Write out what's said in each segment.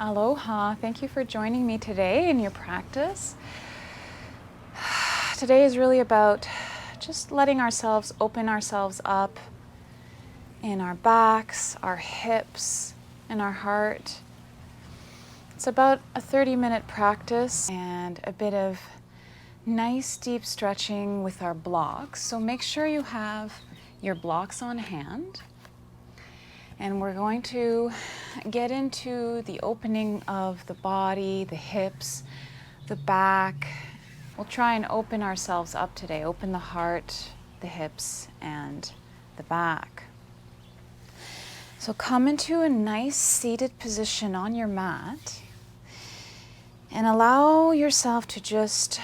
Aloha, thank you for joining me today in your practice. Today is really about just letting ourselves open ourselves up in our backs, our hips, and our heart. It's about a 30-minute practice and a bit of nice deep stretching with our blocks. So make sure you have your blocks on hand. And we're going to get into the opening of the body, the hips, the back. We'll try and open ourselves up today. Open the heart, the hips, and the back. So come into a nice seated position on your mat and allow yourself to just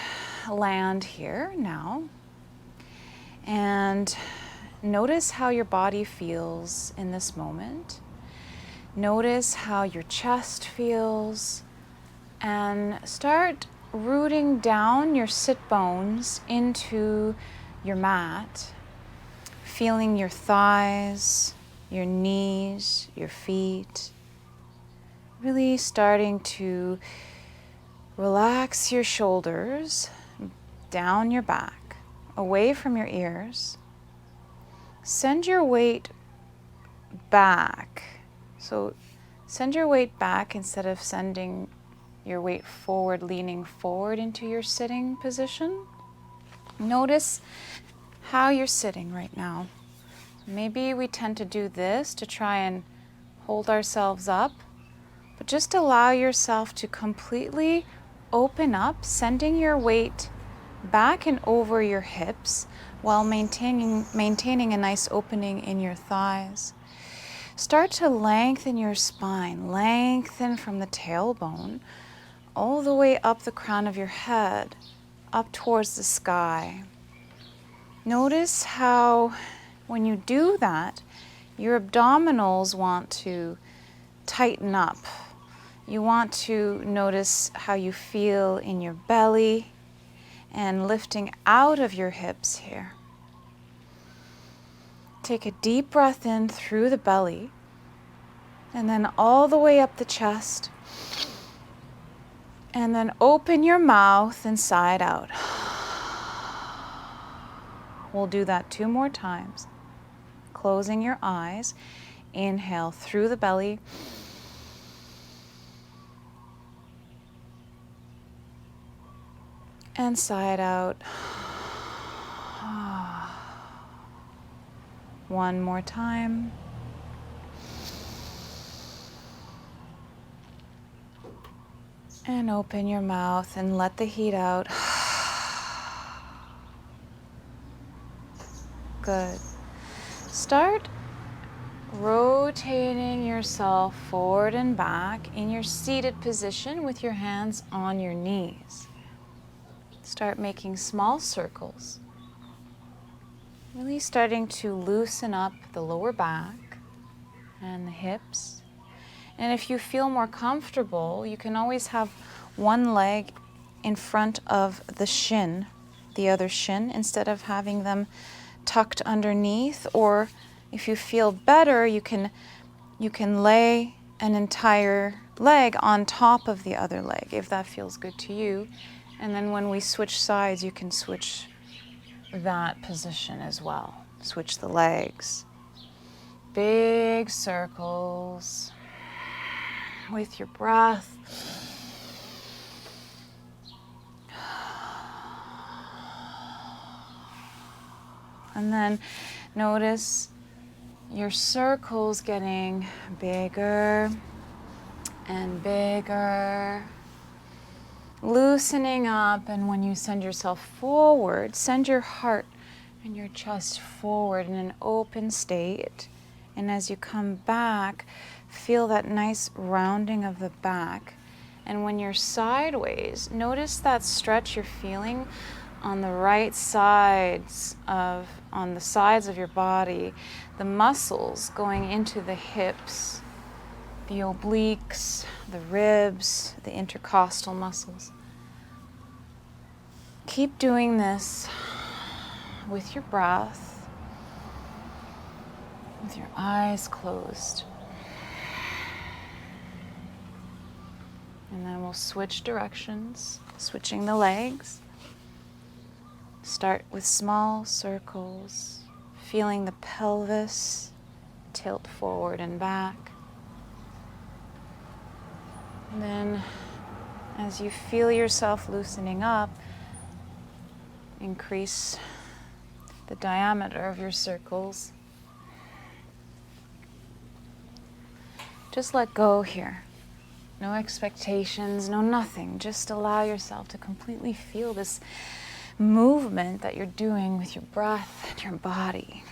land here now. And notice how your body feels in this moment. Notice how your chest feels, and start rooting down your sit bones into your mat, feeling your thighs, your knees, your feet. Really starting to relax your shoulders down your back, away from your ears. Send your weight back. So send your weight back instead of sending your weight forward, leaning forward into your sitting position. Notice how you're sitting right now. Maybe we tend to do this to try and hold ourselves up, but just allow yourself to completely open up, sending your weight back and over your hips while maintaining a nice opening in your thighs. Start to lengthen your spine, lengthen from the tailbone all the way up the crown of your head, up towards the sky. Notice how when you do that, your abdominals want to tighten up. You want to notice how you feel in your belly and lifting out of your hips here. Take a deep breath in through the belly and then all the way up the chest. And then open your mouth and sigh it out. We'll do that 2 more times. Closing your eyes. Inhale through the belly. And sigh it out. 1 more time. And open your mouth and let the heat out. Good. Start rotating yourself forward and back in your seated position with your hands on your knees. Start making small circles. Really starting to loosen up the lower back and the hips. And if you feel more comfortable, you can always have one leg in front of the shin, the other shin, instead of having them tucked underneath. Or if you feel better, you can lay an entire leg on top of the other leg, if that feels good to you. And then when we switch sides, you can switch that position as well. Switch the legs. Big circles with your breath. And then notice your circles getting bigger and bigger. Loosening up, and when you send yourself forward, send your heart and your chest forward in an open state. And as you come back, feel that nice rounding of the back. And when you're sideways, notice that stretch you're feeling on the right sides on the sides of your body, the muscles going into the hips, the obliques, the ribs, the intercostal muscles. Keep doing this with your breath, with your eyes closed. And then we'll switch directions, switching the legs. Start with small circles, feeling the pelvis tilt forward and back. And then as you feel yourself loosening up, increase the diameter of your circles. Just let go here. No expectations, no nothing. Just allow yourself to completely feel this movement that you're doing with your breath and your body.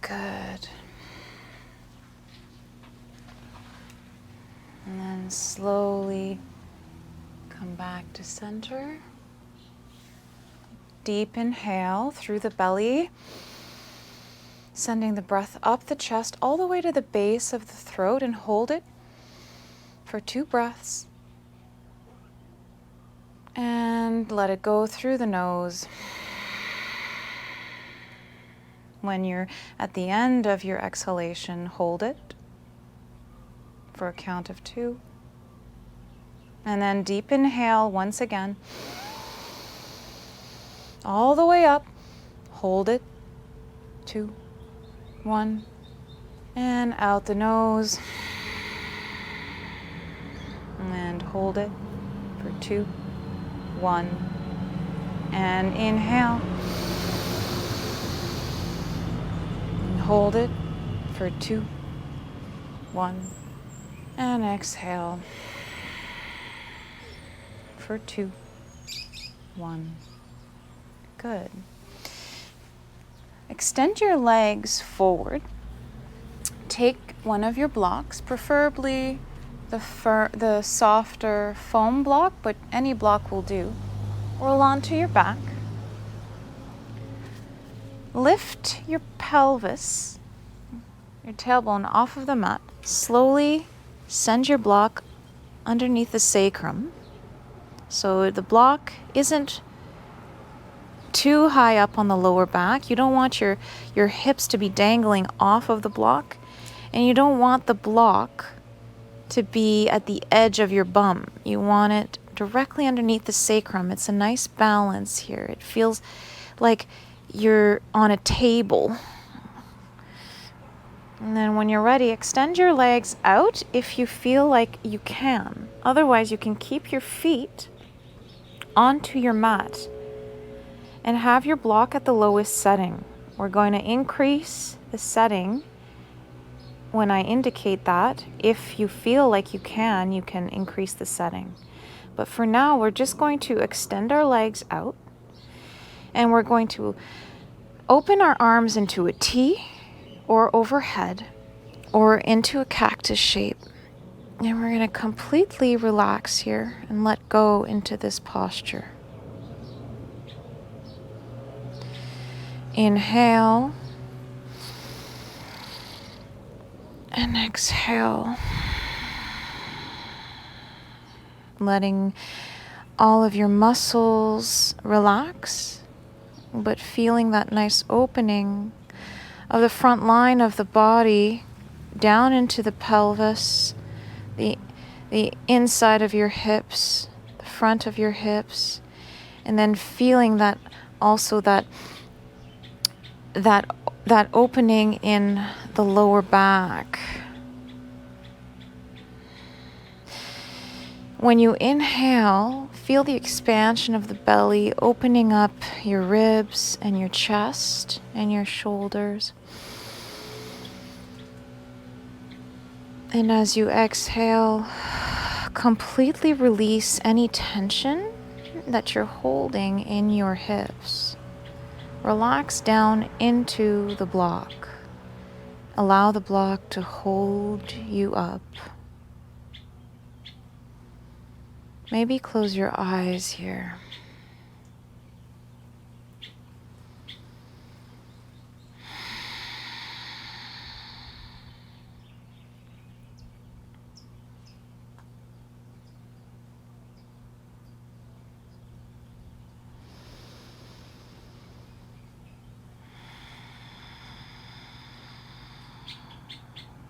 Good. And then slowly come back to center. Deep inhale through the belly, sending the breath up the chest all the way to the base of the throat, and hold it for 2 breaths. And let it go through the nose. When you're at the end of your exhalation, hold it for a count of 2. And then deep inhale once again. All the way up. Hold it. 2, 1. And out the nose. And hold it for 2, 1. And inhale. And hold it for 2, 1. And exhale for 2, 1. Good. Extend your legs forward. Take one of your blocks, preferably the softer foam block, but any block will do. Roll onto your back. Lift your pelvis, your tailbone off of the mat. Slowly send your block underneath the sacrum. So the block isn't too high up on the lower back. You don't want your hips to be dangling off of the block, and you don't want the block to be at the edge of your bum. You want it directly underneath the sacrum. It's a nice balance here. It feels like you're on a table. And then when you're ready, extend your legs out if you feel like you can. Otherwise, you can keep your feet onto your mat and have your block at the lowest setting. We're going to increase the setting when I indicate that. If you feel like you can increase the setting. But for now, we're just going to extend our legs out, and we're going to open our arms into a T or overhead or into a cactus shape. And we're going to completely relax here and let go into this posture. Inhale and exhale. Letting all of your muscles relax, but feeling that nice opening of the front line of the body down into the pelvis, the inside of your hips, the front of your hips, and then feeling that also that opening in the lower back. When you inhale, feel the expansion of the belly, opening up your ribs and your chest and your shoulders. And as you exhale, completely release any tension that you're holding in your hips. Relax down into the block. Allow the block to hold you up. Maybe close your eyes here.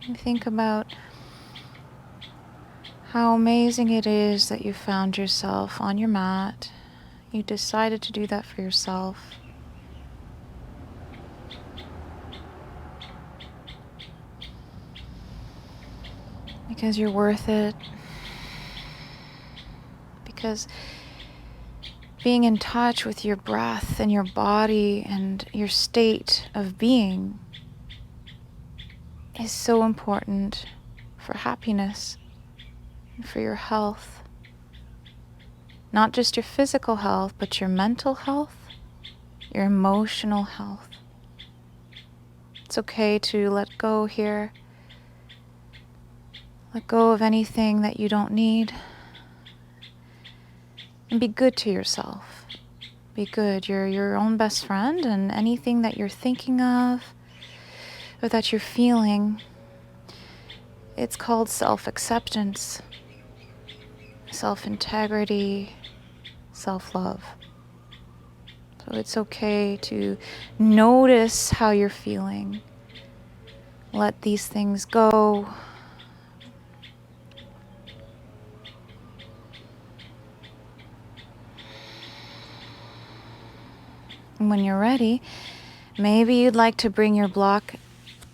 And think about how amazing it is that you found yourself on your mat. You decided to do that for yourself. Because you're worth it. Because being in touch with your breath and your body and your state of being is so important for happiness and for your health. Not just your physical health, but your mental health, your emotional health. It's okay to let go here. Let go of anything that you don't need. And be good to yourself. Be good. You're your own best friend, and anything that you're thinking of or that you're feeling, it's called self-acceptance, self-integrity, self-love. So it's okay to notice how you're feeling. Let these things go. And when you're ready, maybe you'd like to bring your block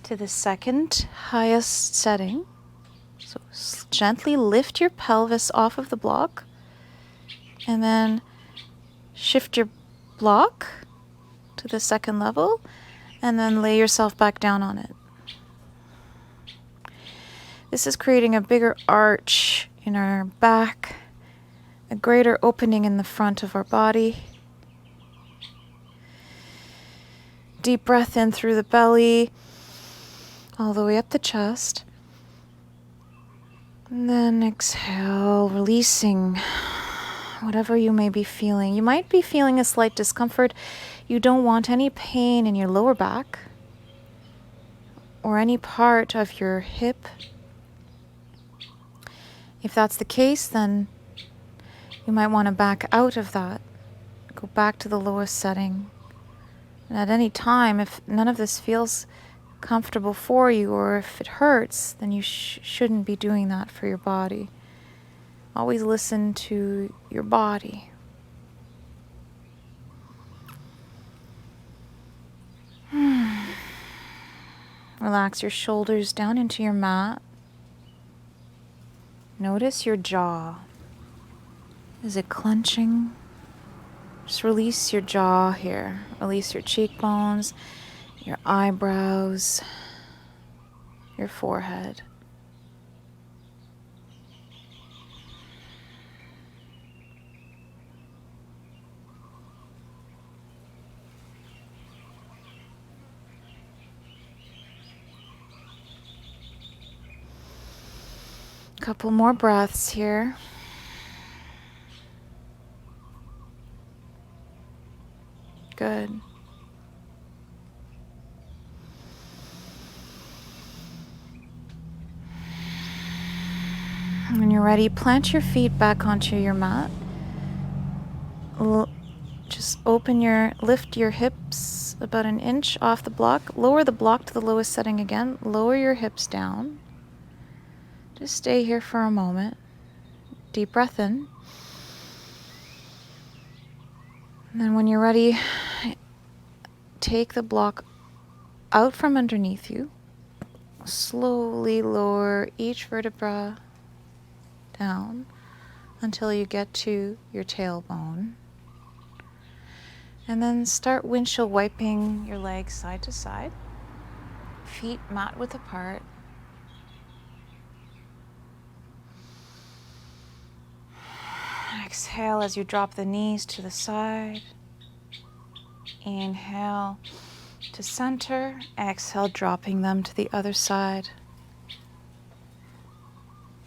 to the second highest setting. So gently lift your pelvis off of the block and then shift your block to the second level and then lay yourself back down on it. This is creating a bigger arch in our back, a greater opening in the front of our body. Deep breath in through the belly, all the way up the chest. And then exhale, releasing whatever you may be feeling. You might be feeling a slight discomfort. You don't want any pain in your lower back or any part of your hip. If that's the case, then you might want to back out of that. Go back to the lowest setting. And at any time, if none of this feels comfortable for you or if it hurts, then you shouldn't be doing that for your body. Always listen to your body. Relax your shoulders down into your mat. Notice your jaw. Is it clenching? Just release your jaw here. Release your cheekbones, your eyebrows, your forehead. Couple more breaths here. Good. When you're ready, plant your feet back onto your mat. Just lift your hips about an inch off the block. Lower the block to the lowest setting again. Lower your hips down. Just stay here for a moment. Deep breath in. And then when you're ready, take the block out from underneath you. Slowly lower each vertebra down until you get to your tailbone. And then start windshield wiping your legs side to side. Feet mat width apart. Exhale as you drop the knees to the side. Inhale to center. Exhale, dropping them to the other side.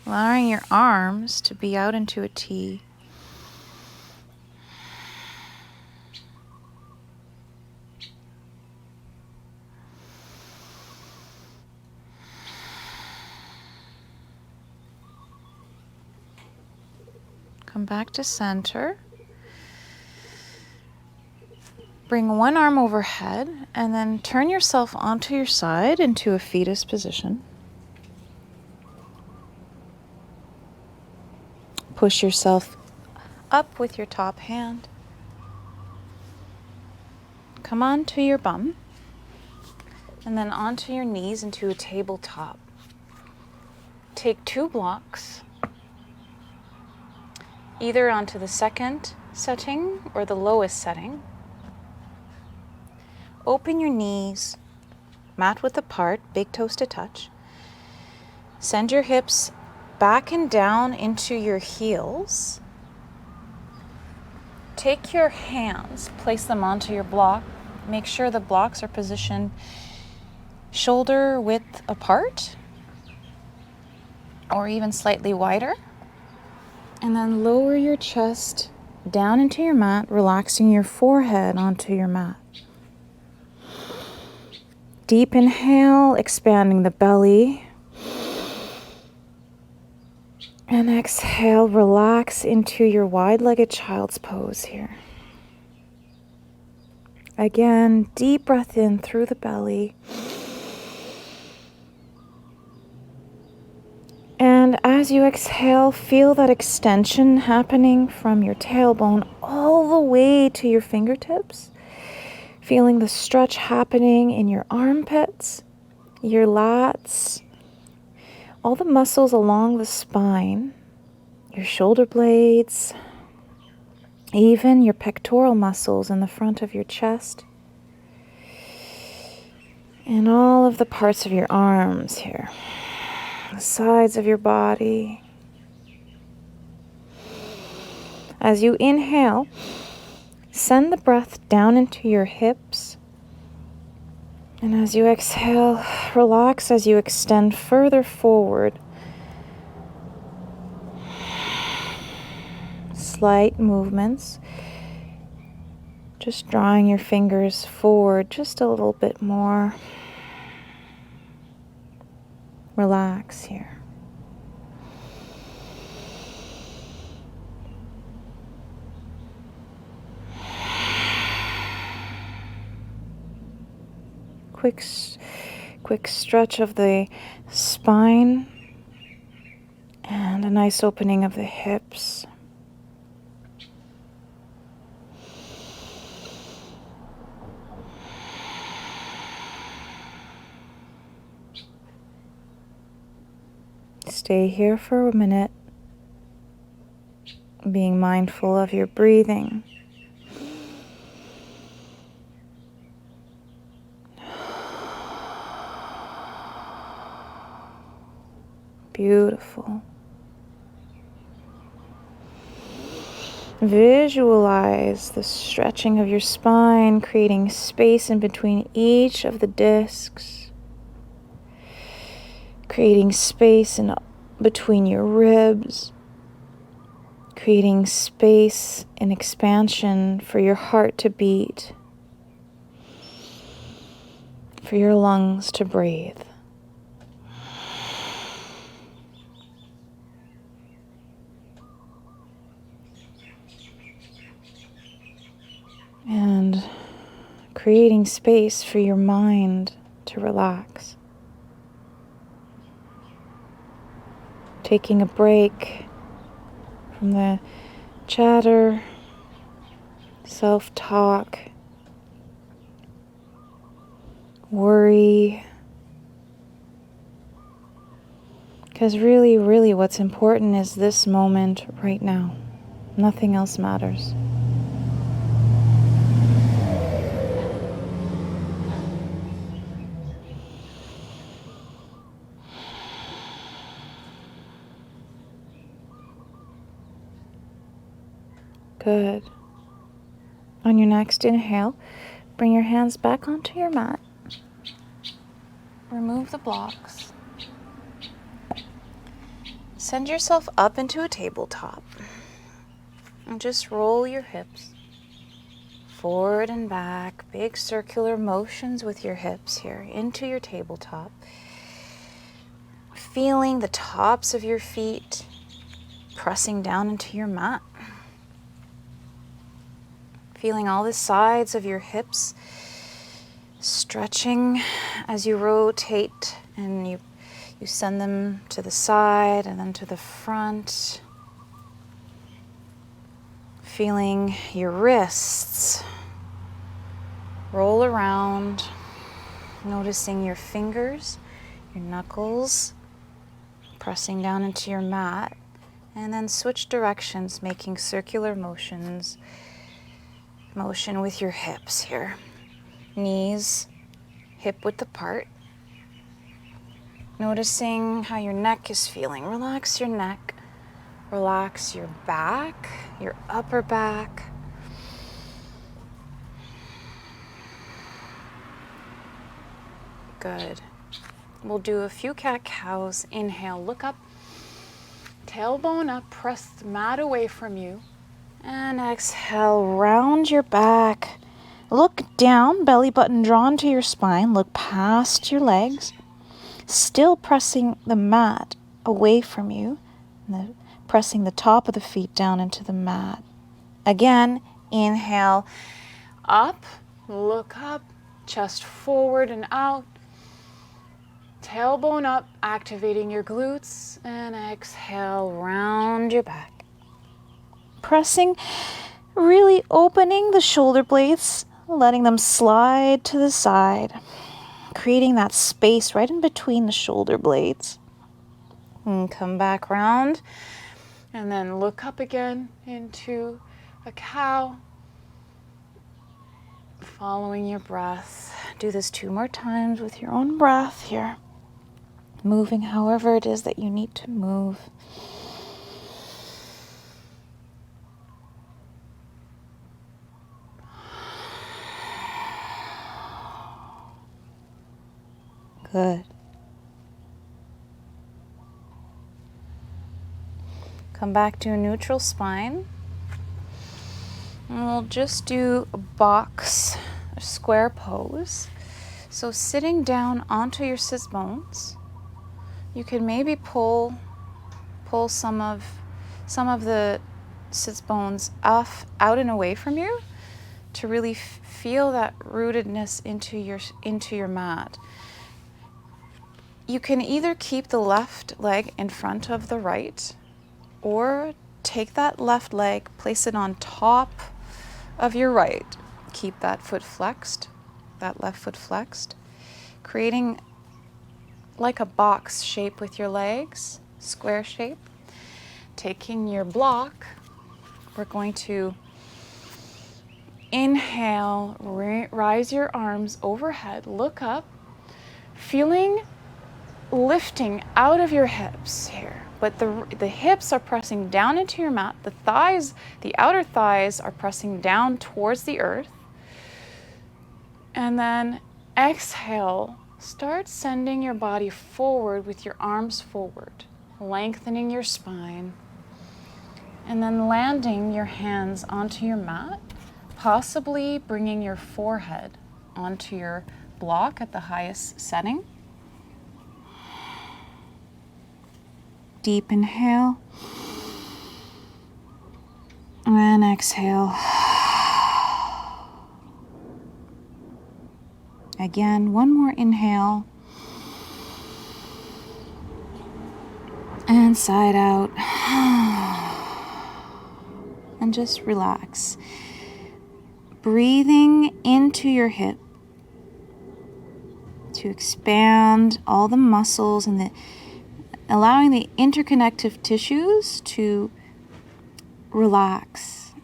Allowing your arms to be out into a T. Come back to center. Bring one arm overhead and then turn yourself onto your side into a fetus position. Push yourself up with your top hand. Come onto your bum, and then onto your knees into a tabletop. Take 2 blocks, either onto the second setting or the lowest setting. Open your knees, mat width apart, big toes to touch. Send your hips back and down into your heels. Take your hands, place them onto your block. Make sure the blocks are positioned shoulder width apart or even slightly wider. And then lower your chest down into your mat, relaxing your forehead onto your mat. Deep inhale, expanding the belly. And exhale, relax into your wide-legged child's pose here. Again, deep breath in through the belly. And as you exhale, feel that extension happening from your tailbone all the way to your fingertips. Feeling the stretch happening in your armpits, your lats, all the muscles along the spine, your shoulder blades, even your pectoral muscles in the front of your chest, and all of the parts of your arms here, the sides of your body. As you inhale, send the breath down into your hips. And as you exhale, relax as you extend further forward. Slight movements. Just drawing your fingers forward just a little bit more. Relax here. Quick stretch of the spine and a nice opening of the hips. Stay here for a minute, being mindful of your breathing. Beautiful. Visualize the stretching of your spine, creating space in between each of the discs, creating space in between your ribs, creating space and expansion for your heart to beat, for your lungs to breathe. And creating space for your mind to relax. Taking a break from the chatter, self-talk, worry. Because really what's important is this moment right now. Nothing else matters. Good. On your next inhale, bring your hands back onto your mat. Remove the blocks. Send yourself up into a tabletop. And just roll your hips forward and back. Big circular motions with your hips here into your tabletop. Feeling the tops of your feet pressing down into your mat. Feeling all the sides of your hips stretching as you rotate and you send them to the side and then to the front. feeling your wrists roll around, noticing your fingers, your knuckles pressing down into your mat, and then switch directions, making circular motion with your hips here. Knees hip width apart. Noticing how your neck is feeling. Relax your neck. Relax your back, your upper back. Good. We'll do a few cat-cows. Inhale, look up. Tailbone up, press the mat away from you. And exhale, round your back. Look down, belly button drawn to your spine. Look past your legs. Still pressing the mat away from you. Pressing the top of the feet down into the mat. Again, inhale, up, look up, chest forward and out. Tailbone up, activating your glutes, and exhale, round your back. Pressing, really opening the shoulder blades, letting them slide to the side, creating that space right in between the shoulder blades. And come back round, and then look up again into a cow, following your breath. Do this 2 more times with your own breath here. Moving however it is that you need to move. Good. Come back to a neutral spine. And we'll just do a box, a square pose. So sitting down onto your sit bones. You can maybe pull some of the sit bones out and away from you to really feel that rootedness into your mat. You can either keep the left leg in front of the right, or take that left leg, place it on top of your right. Keep that foot flexed, that left foot flexed, creating like a box shape with your legs, square shape. Taking your block, we're going to inhale, rise your arms overhead, look up, feeling lifting out of your hips here. But the hips are pressing down into your mat. The thighs, the outer thighs are pressing down towards the earth. And then exhale, start sending your body forward with your arms forward, lengthening your spine, and then landing your hands onto your mat, possibly bringing your forehead onto your block at the highest setting. Deep inhale, and exhale. Again, one more inhale. And side out. And just relax. Breathing into your hip to expand all the muscles and allowing the interconnective tissues to relax,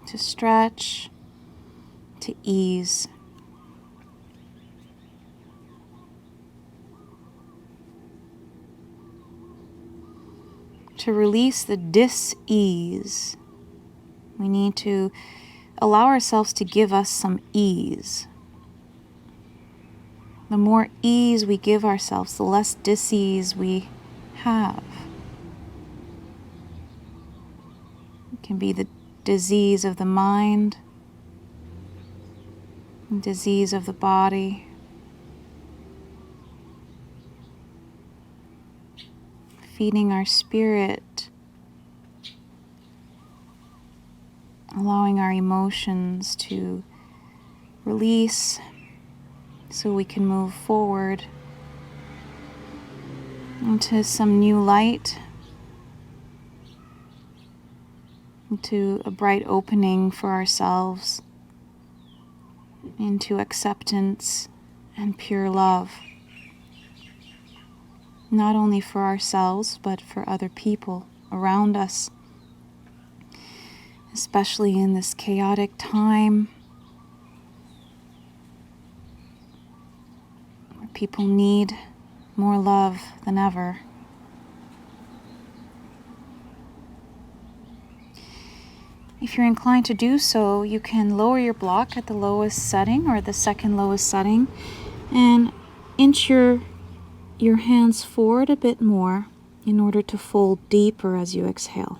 to stretch, to ease. To release the dis-ease, we need to allow ourselves to give us some ease. The more ease we give ourselves, the less dis-ease we have. It can be the disease of the mind, disease of the body. Feeding our spirit, allowing our emotions to release so we can move forward into some new light, into a bright opening for ourselves, into acceptance and pure love, not only for ourselves, but for other people around us, especially in this chaotic time where people need more love than ever. If you're inclined to do so, you can lower your block at the lowest setting or the second lowest setting and inch your hands forward a bit more in order to fold deeper as you exhale.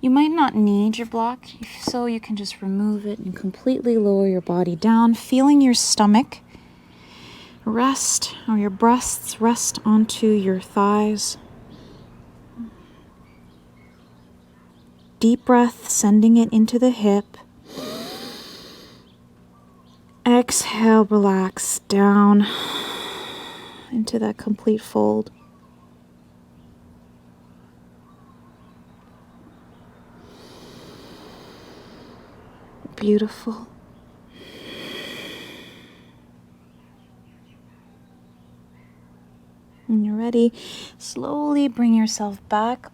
You might not need your block, if so you can just remove it and completely lower your body down, feeling your stomach rest or your breasts rest onto your thighs. Deep breath, sending it into the hip. Exhale, relax down into that complete fold. Beautiful. When you're ready, slowly bring yourself back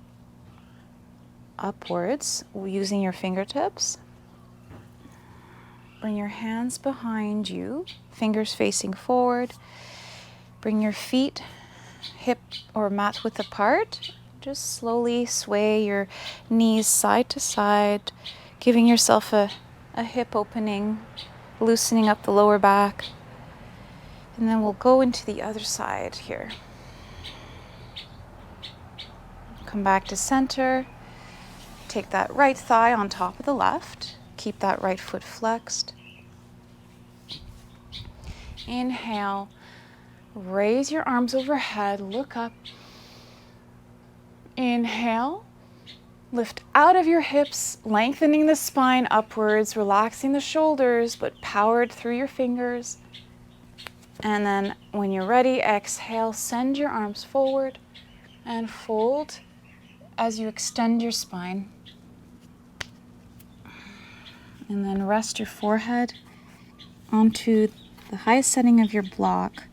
upwards using your fingertips. Bring your hands behind you, fingers facing forward. Bring your feet hip or mat width apart. Just slowly sway your knees side to side, giving yourself a hip opening, loosening up the lower back. And then we'll go into the other side here. Come back to center. Take that right thigh on top of the left. Keep that right foot flexed. Inhale. Raise your arms overhead. Look up. Inhale. Lift out of your hips, lengthening the spine upwards, relaxing the shoulders, but powered through your fingers. And then when you're ready, exhale, send your arms forward and fold as you extend your spine. And then rest your forehead onto the highest setting of your block,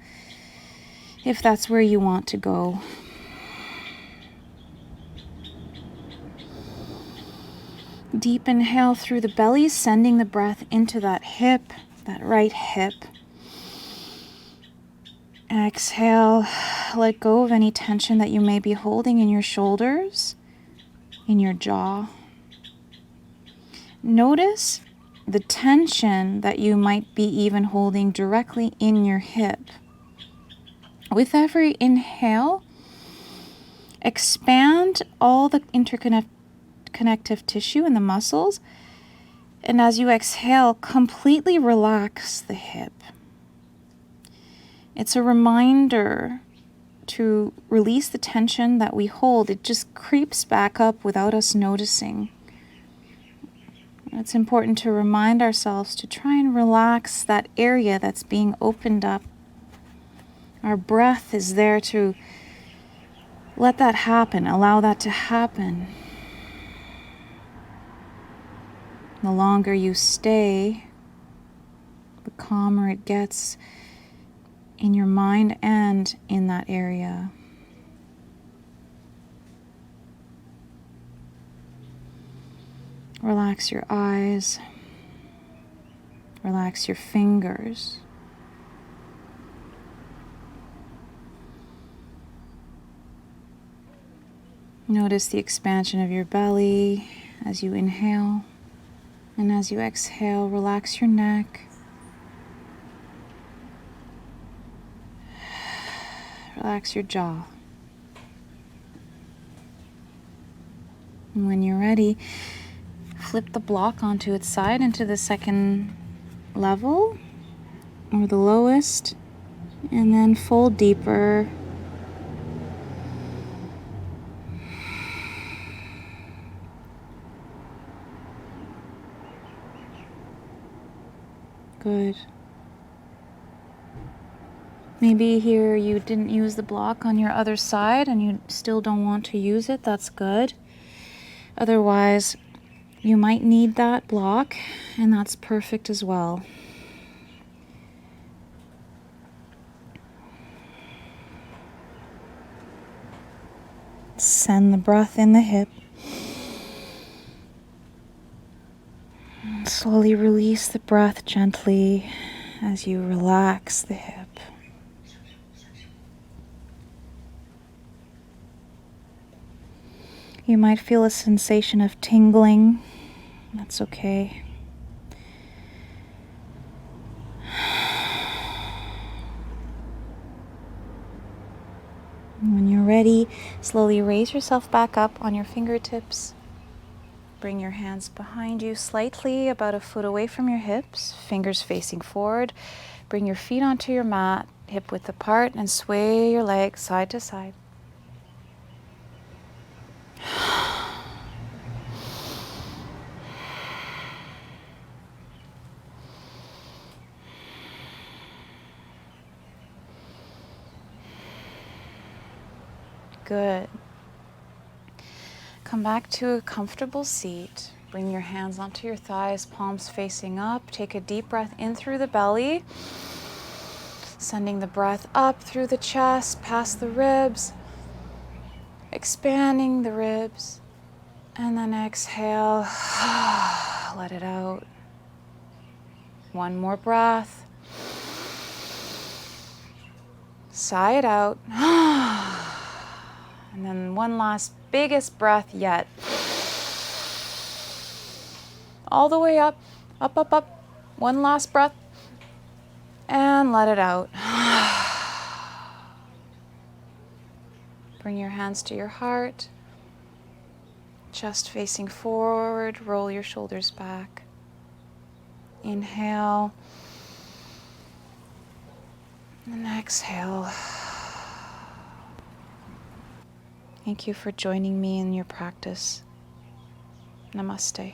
if that's where you want to go. Deep inhale through the belly, sending the breath into that hip, that right hip. Exhale, let go of any tension that you may be holding in your shoulders, in your jaw. Notice the tension that you might be even holding directly in your hip. With every inhale, expand all the connective tissue and the muscles, and as you exhale, completely relax the hip. It's a reminder to release the tension that we hold. It just creeps back up without us noticing. It's important to remind ourselves to try and relax that area that's being opened up. Our breath is there to let that happen, allow that to happen. The longer you stay, the calmer it gets in your mind and in that area. Relax your eyes. Relax your fingers. Notice the expansion of your belly as you inhale. And as you exhale, relax your neck. Relax your jaw. And when you're ready, flip the block onto its side into the second level or the lowest, and then fold deeper. Good. Maybe here you didn't use the block on your other side and you still don't want to use it. That's good. Otherwise, you might need that block, and that's perfect as well. Send the breath in the hip. Slowly release the breath gently as you relax the hip. You might feel a sensation of tingling. That's okay. When you're ready, slowly raise yourself back up on your fingertips. Bring your hands behind you slightly, about a foot away from your hips, fingers facing forward. Bring your feet onto your mat, hip width apart, and sway your legs side to side. Good. Come back to a comfortable seat. Bring your hands onto your thighs, palms facing up. Take a deep breath in through the belly, sending the breath up through the chest, past the ribs, expanding the ribs, and then exhale, let it out. One more breath. Sigh it out. And then one last biggest breath yet. All the way up, up, up, up. One last breath. And let it out. Bring your hands to your heart. Chest facing forward. Roll your shoulders back. Inhale. And exhale. Thank you for joining me in your practice. Namaste.